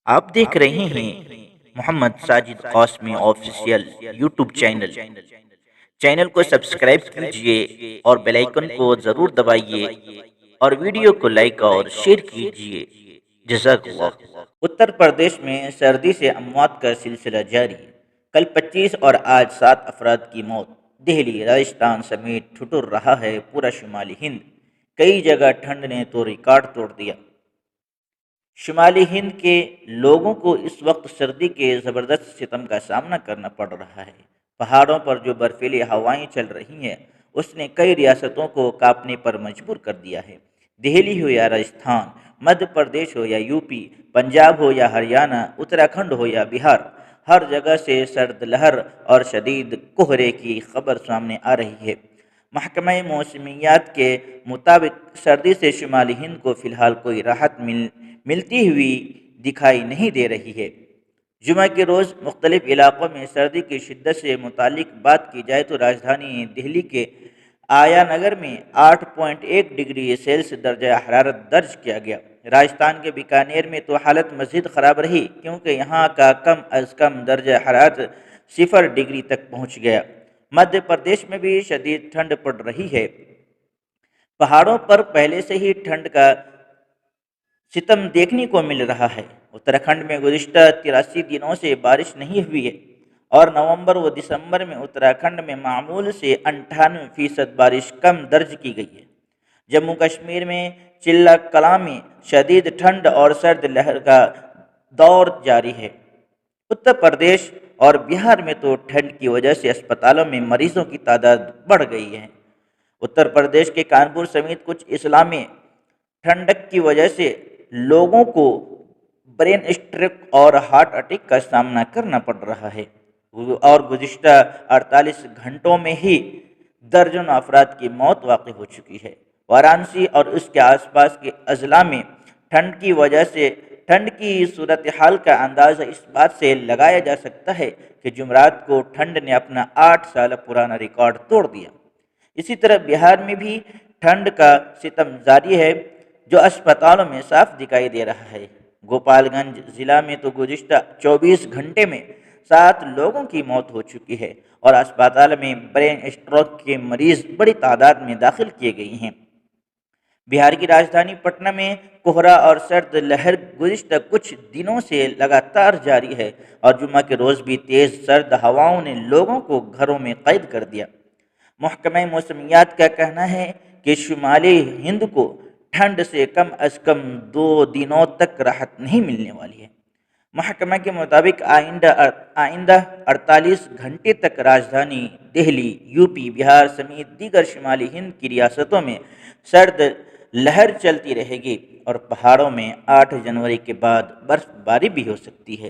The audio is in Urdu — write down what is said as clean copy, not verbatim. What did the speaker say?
آپ دیکھ رہے ہیں Muhammad Sajid Qasmi official YouTube channel. Channel کو سبسکرائب کیجئے اور بیل آئیکن کو ضرور دبائیے اور ویڈیو کو لائک اور شیئر کیجئے۔ جزاک اللہ۔ اتر پردیش میں سردی سے اموات کا سلسلہ جاری۔ کل 25 اور آج 7 افراد کی موت۔ دہلی، راجستھان سمیت ٹھٹر رہا ہے پورا شمالی ہند۔ کئی جگہ ٹھنڈ نے تو ریکارڈ توڑ دیا۔ شمالی ہند کے لوگوں کو اس وقت سردی کے زبردست ستم کا سامنا کرنا پڑ رہا ہے۔ پہاڑوں پر جو برفیلی ہوائیں چل رہی ہیں اس نے کئی ریاستوں کو کانپنے پر مجبور کر دیا ہے۔ دہلی ہو یا راجستھان، مدھیہ پردیش ہو یا یوپی، پنجاب ہو یا ہریانہ، اتراکھنڈ ہو یا بہار، ہر جگہ سے سرد لہر اور شدید کہرے کی خبر سامنے آ رہی ہے۔ محکمہ موسمیات کے مطابق سردی سے شمالی ہند کو فی الحال کوئی راحت ملتی ہوئی دکھائی نہیں دے رہی ہے۔ جمعہ کے روز مختلف علاقوں میں سردی کی شدت سے متعلق بات کی جائے تو راجدھانی دہلی کے آیا نگر میں 8.1 ڈگری سیلسیس درجہ حرارت درج کیا گیا۔ راجستھان کے بیکانیر میں تو حالت مزید خراب رہی کیونکہ یہاں کا کم از کم درجہ حرارت 0 ڈگری تک پہنچ گیا۔ مدھیہ پردیش میں بھی شدید ٹھنڈ پڑ رہی ہے۔ پہاڑوں پر پہلے سے ہی ٹھنڈ کا ستم دیکھنے کو مل رہا ہے۔ اتراکھنڈ میں گزشتہ 83 دنوں سے بارش نہیں ہوئی ہے اور نومبر و دسمبر میں اتراکھنڈ میں معمول سے 98% بارش کم درج کی گئی ہے۔ جموں کشمیر میں چلا کلاں میں شدید ٹھنڈ اور سرد لہر کا دور جاری ہے۔ اتر پردیش اور بہار میں تو ٹھنڈ کی وجہ سے اسپتالوں میں مریضوں کی تعداد بڑھ گئی ہے۔ اتر پردیش کے کانپور سمیت کچھ اضلاع میں ٹھنڈک کی وجہ سے لوگوں کو برین اسٹروک اور ہارٹ اٹیک کا سامنا کرنا پڑ رہا ہے اور گزشتہ 48 گھنٹوں میں ہی درجنوں افراد کی موت واقع ہو چکی ہے۔ وارانسی اور اس کے آس پاس کے اضلاع میں ٹھنڈ کی وجہ سے ٹھنڈ کی صورتحال کا اندازہ اس بات سے لگایا جا سکتا ہے کہ جمعرات کو ٹھنڈ نے اپنا 8 سال پرانا ریکارڈ توڑ دیا۔ اسی طرح بہار میں بھی ٹھنڈ کا ستم جاری ہے جو اسپتالوں میں صاف دکھائی دے رہا ہے۔ گوپال گنج ضلع میں تو گزشتہ 24 گھنٹے میں 7 لوگوں کی موت ہو چکی ہے اور اسپتال میں برین اسٹروک کے مریض بڑی تعداد میں داخل کیے گئے ہیں۔ بہار کی راجدھانی پٹنہ میں کہرا اور سرد لہر گزشتہ کچھ دنوں سے لگاتار جاری ہے اور جمعہ کے روز بھی تیز سرد ہواؤں نے لوگوں کو گھروں میں قید کر دیا۔ محکمہ موسمیات کا کہنا ہے کہ شمالی ہند کو ٹھنڈ سے کم از کم 2 دنوں تک راحت نہیں ملنے والی ہے۔ محکمہ کے مطابق آئندہ 48 گھنٹے تک راجدھانی دہلی، یوپی، بہار سمیت دیگر شمالی ہند کی ریاستوں میں سرد لہر چلتی رہے گی اور پہاڑوں میں 8 جنوری کے بعد برف باری بھی ہو سکتی ہے۔